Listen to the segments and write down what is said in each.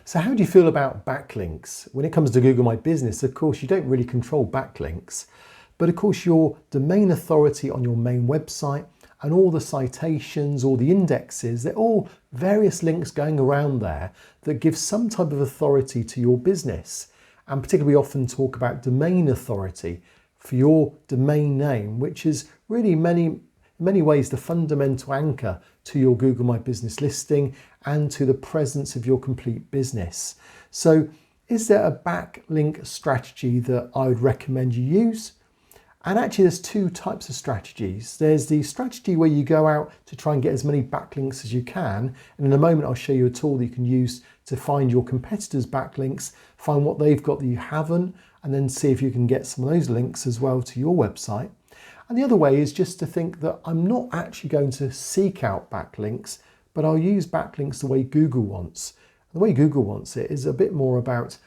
So how do you feel about backlinks? When it comes to Google My Business, of course, you don't really control backlinks, but of course your domain authority on your main website and all the citations, all the indexes, they're all various links going around there that give some type of authority to your business. And particularly we often talk about domain authority for your domain name, which is really in many ways the fundamental anchor to your Google My Business listing and to the presence of your complete business. So is there a backlink strategy that I would recommend you use? And actually there's two types of strategies. There's the strategy where you go out to try and get as many backlinks as you can. And in a moment, I'll show you a tool that you can use to find your competitors' backlinks, find what they've got that you haven't, and then see if you can get some of those links as well to your website. And the other way is just to think that I'm not actually going to seek out backlinks, but I'll use backlinks the way Google wants. The way Google wants it is a bit more about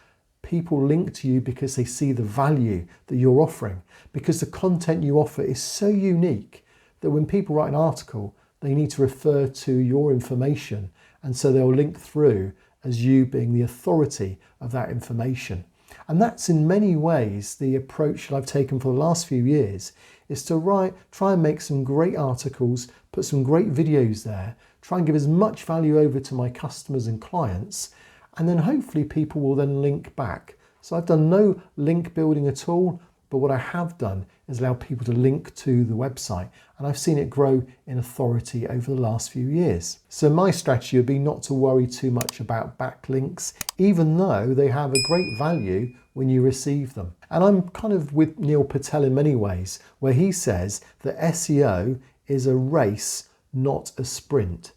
people link to you because they see the value that you're offering, because the content you offer is so unique that when people write an article, they need to refer to your information. And so they'll link through as you being the authority of that information. And that's in many ways the approach that I've taken for the last few years, is to try and make some great articles, put some great videos there, try and give as much value over to my customers and clients, and then hopefully people will then link back. So I've done no link building at all, but what I have done is allow people to link to the website, and I've seen it grow in authority over the last few years. So my strategy would be not to worry too much about backlinks, even though they have a great value when you receive them. And I'm kind of with Neil Patel in many ways, where he says that SEO is a race, not a sprint.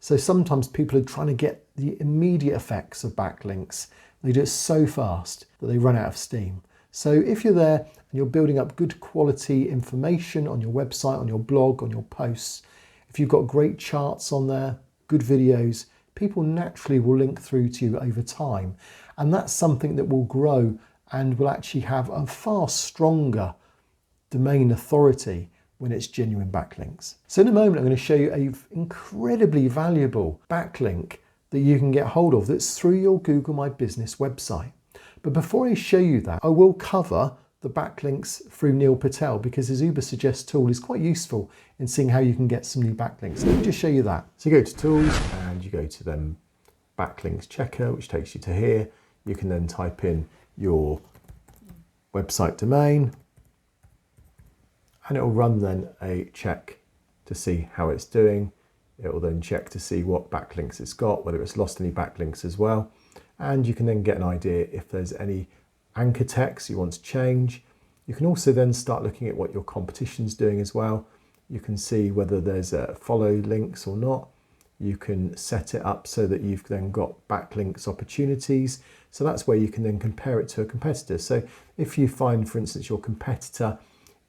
So sometimes people are trying to get the immediate effects of backlinks. They do it so fast that they run out of steam. So if you're there and you're building up good quality information on your website, on your blog, on your posts, if you've got great charts on there, good videos, people naturally will link through to you over time. And that's something that will grow and will actually have a far stronger domain authority when it's genuine backlinks. So in a moment, I'm going to show you an incredibly valuable backlink that you can get hold of that's through your Google My Business website. But before I show you that, I will cover the backlinks through Neil Patel, because his Ubbersuggst tool is quite useful in seeing how you can get some new backlinks. Let me just show you that. So you go to Tools and you go to them Backlinks Checker, which takes you to here. You can then type in your website domain and it will run then a check to see how it's doing. It will then check to see what backlinks it's got, whether it's lost any backlinks as well. And you can then get an idea if there's any anchor text you want to change. You can also then start looking at what your competition's doing as well. You can see whether there's follow links or not. You can set it up so that you've then got backlinks opportunities. So that's where you can then compare it to a competitor. So if you find, for instance, your competitor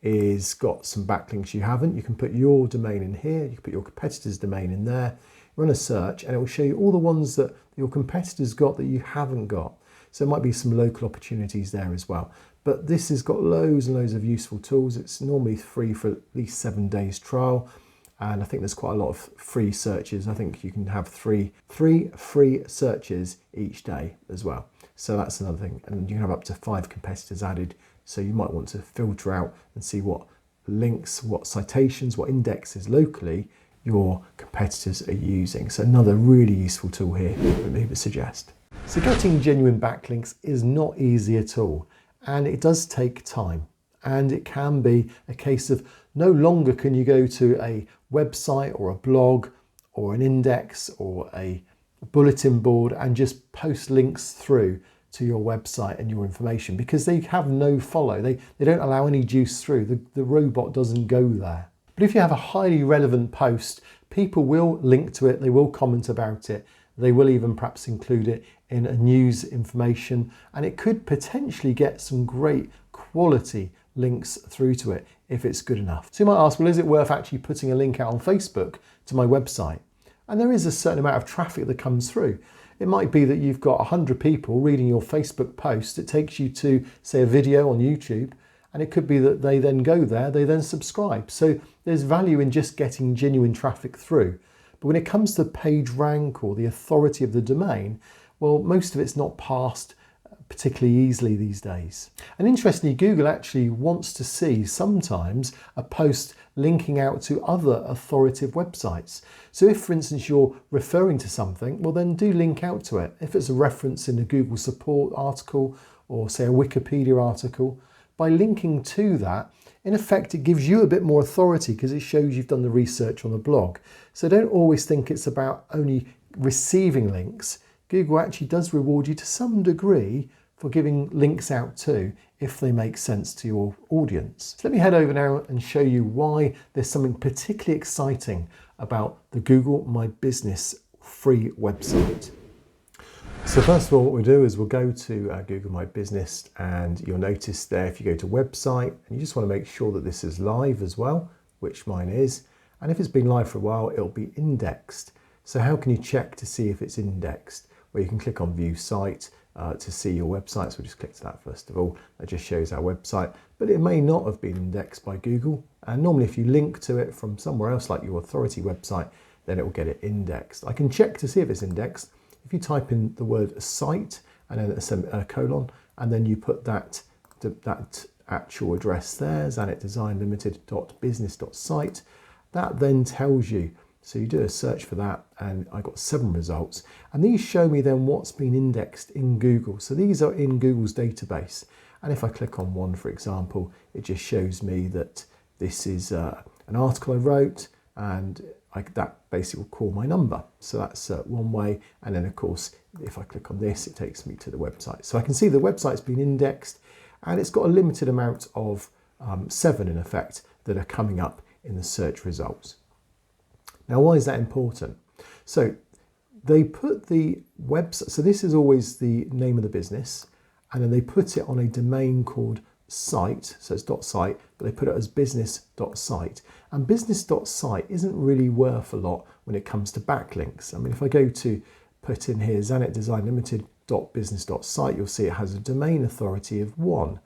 is got some backlinks you haven't, you can put your domain in here, you can put your competitor's domain in there, run a search, and it will show you all the ones that your competitors got that you haven't got. So there might be some local opportunities there as well. But this has got loads and loads of useful tools. It's normally free for at least 7 days trial. And I think there's quite a lot of free searches. I think you can have three free searches each day as well. So that's another thing. And you can have up to 5 competitors added. So you might want to filter out and see what links, what citations, what indexes locally your competitors are using. So another really useful tool here that we would suggest. So getting genuine backlinks is not easy at all. And it does take time. And it can be a case of no longer can you go to a website or a blog or an index or a bulletin board and just post links through to your website and your information, because they have no follow. They don't allow any juice through. The robot doesn't go there. But if you have a highly relevant post, people will link to it, they will comment about it, they will even perhaps include it in a news information, and it could potentially get some great quality links through to it if it's good enough. So you might ask, well, is it worth actually putting a link out on Facebook to my website? And there is a certain amount of traffic that comes through. It might be that you've got 100 people reading your Facebook post. It takes you to, say, a video on YouTube, and it could be that they then go there, they then subscribe. So there's value in just getting genuine traffic through. But when it comes to page rank or the authority of the domain, Well, most of it's not passed particularly easily these days. And interestingly, Google actually wants to see sometimes a post linking out to other authoritative websites. So if, for instance, you're referring to something, well then do link out to it. If it's a reference in a Google support article or say a Wikipedia article, by linking to that, in effect, it gives you a bit more authority because it shows you've done the research on the blog. So don't always think it's about only receiving links. Google actually does reward you to some degree for giving links out too, if they make sense to your audience. So let me head over now and show you why there's something particularly exciting about the Google My Business free website. So first of all, what we do is we'll go to Google My Business, and you'll notice there if you go to website, and you just want to make sure that this is live as well, which mine is. And if it's been live for a while, it'll be indexed. So how can you check to see if it's indexed? Well, you can click on View Site to see your website. So we'll just click to that first of all. That just shows our website, but it may not have been indexed by Google. And normally if you link to it from somewhere else, like your authority website, then it will get it indexed. I can check to see if it's indexed. If you type in the word site and then a colon, and then you put that actual address there, zanetdesignlimited.business.site, that then tells you. So you do a search for that, and I got 7 results. And these show me then what's been indexed in Google. So these are in Google's database. And if I click on one, for example, it just shows me that this is an article I wrote, and that basically will call my number. So that's one way. And then of course, if I click on this, it takes me to the website. So I can see the website's been indexed, and it's got a limited amount of 7 in effect that are coming up in the search results. Now, why is that important? So they put the website, so this is always the name of the business, and then they put it on a domain called site, so it's .site, but they put it as business.site. And business.site isn't really worth a lot when it comes to backlinks. I mean, if I go to put in here zanetdesignlimited.business.site, you'll see it has a domain authority of 1.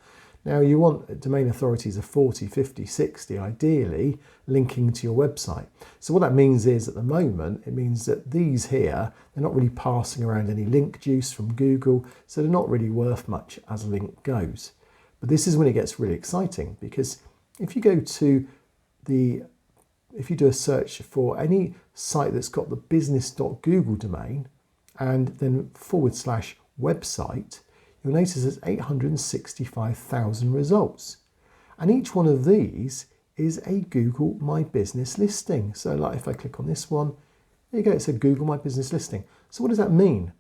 Now you want domain authorities of 40, 50, 60, ideally linking to your website. So what that means is at the moment, it means that these here, they're not really passing around any link juice from Google, so they're not really worth much as a link goes. But this is when it gets really exciting, because if you go to if you do a search for any site that's got the business.google domain and then /website, you'll notice there's 865,000 results. And each one of these is a Google My Business listing. So like if I click on this one, there you go, it's a Google My Business listing. So what does that mean?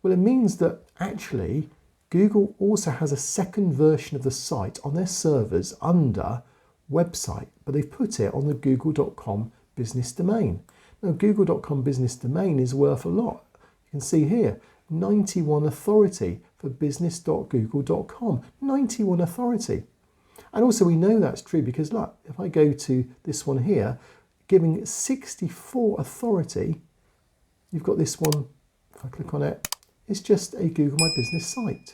Well, it means that actually Google also has a second version of the site on their servers under website, but they've put it on the google.com business domain. Now, google.com business domain is worth a lot. You can see here, 91 authority for business.google.com, 91 authority. And also we know that's true because look, if I go to this one here, giving 64 authority, you've got this one, if I click on it, it's just a Google My Business site.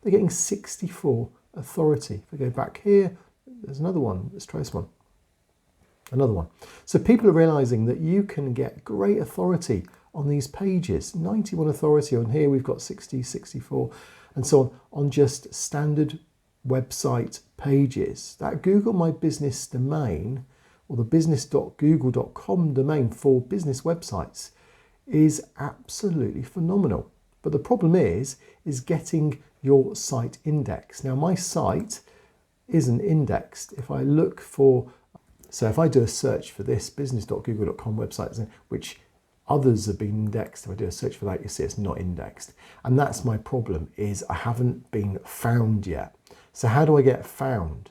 They're getting 64 authority. If I go back here, there's another one. Let's try this one. Another one. So people are realizing that you can get great authority on these pages. 91 authority on here. We've got 60, 64, and so on just standard website pages. That Google My Business domain, or the business.google.com domain for business websites, is absolutely phenomenal. But the problem is getting your site indexed. Now my site isn't indexed. If I look for, so if I do a search for this business.google.com website, which others have been indexed, if I do a search for that, you see it's not indexed. And that's my problem, is I haven't been found yet. So how do I get found?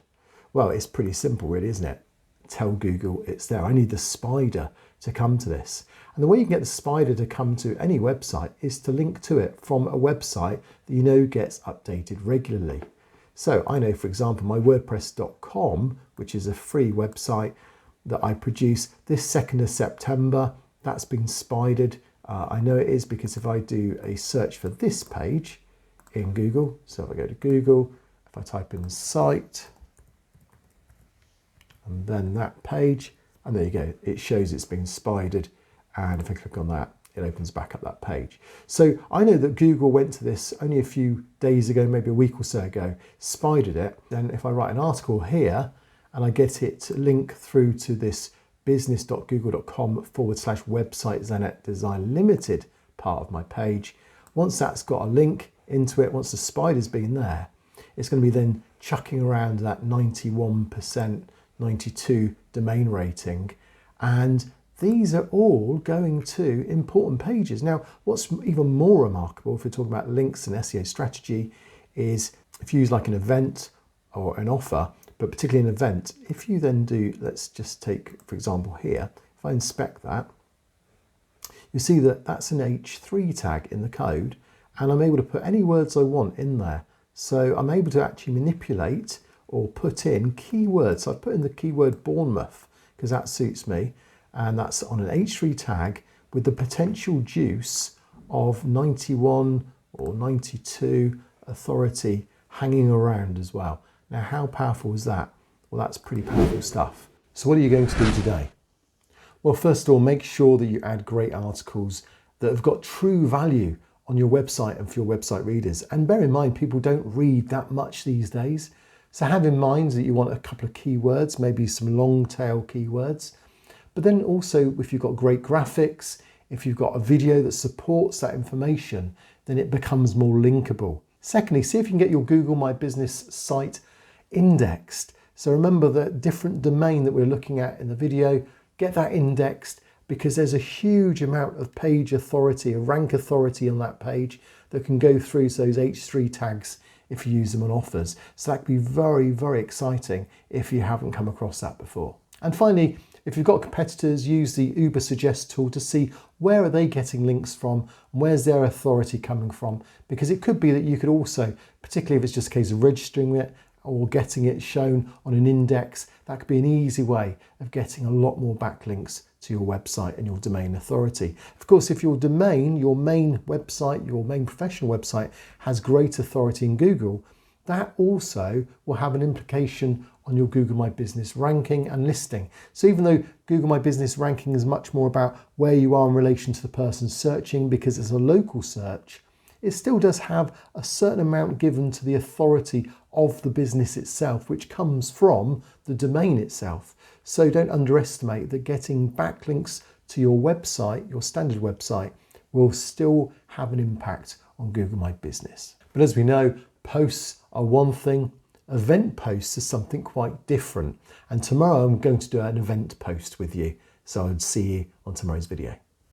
Well, it's pretty simple really, isn't it? Tell Google it's there. I need the spider to come to this. And the way you can get the spider to come to any website is to link to it from a website that you know gets updated regularly. So I know, for example, my WordPress.com, which is a free website that I produce this 2nd of September, that's been spidered. I know it is because if I do a search for this page in Google, so if I go to Google, if I type in site, and then that page, and there you go, it shows it's been spidered. And if I click on that, it opens back up that page. So I know that Google went to this only a few days ago, maybe a week or so ago, spidered it. Then if I write an article here and I get it to link through to this business.google.com/website Zanet Design Limited part of my page, once that's got a link into it, once the spider's been there, it's going to be then chucking around that 91%, 92 domain rating. And these are all going to important pages. Now, what's even more remarkable, if we're talking about links and SEO strategy, is if you use like an event or an offer, but particularly an event, if you then do, let's just take, for example, here, if I inspect that, you see that that's an H3 tag in the code, and I'm able to put any words I want in there. So I'm able to actually manipulate or put in keywords. So I've put in the keyword Bournemouth because that suits me, and that's on an H3 tag with the potential juice of 91 or 92 authority hanging around as well. Now, how powerful is that? Well, that's pretty powerful stuff. So what are you going to do today? Well, first of all, make sure that you add great articles that have got true value on your website and for your website readers. And bear in mind, people don't read that much these days. So have in mind that you want a couple of keywords, maybe some long tail keywords. But then also, if you've got great graphics, if you've got a video that supports that information, then it becomes more linkable. Secondly, see if you can get your Google My Business site indexed. So remember the different domain that we're looking at in the video, get that indexed, because there's a huge amount of page authority, of rank authority on that page that can go through to those H3 tags if you use them on offers. So that could be very, very exciting if you haven't come across that before. And finally, if you've got competitors, use the Ubbersuggst tool to see where are they getting links from, and where's their authority coming from, because it could be that you could also, particularly if it's just a case of registering it or getting it shown on an index, that could be an easy way of getting a lot more backlinks to your website and your domain authority. Of course, if your domain, your main website, your main professional website has great authority in Google, that also will have an implication on your Google My Business ranking and listing. So even though Google My Business ranking is much more about where you are in relation to the person searching, because it's a local search, it still does have a certain amount given to the authority of the business itself, which comes from the domain itself. So don't underestimate that getting backlinks to your website, your standard website, will still have an impact on Google My Business. But as we know, posts are one thing, event posts are something quite different. And tomorrow I'm going to do an event post with you. So I'd see you on tomorrow's video.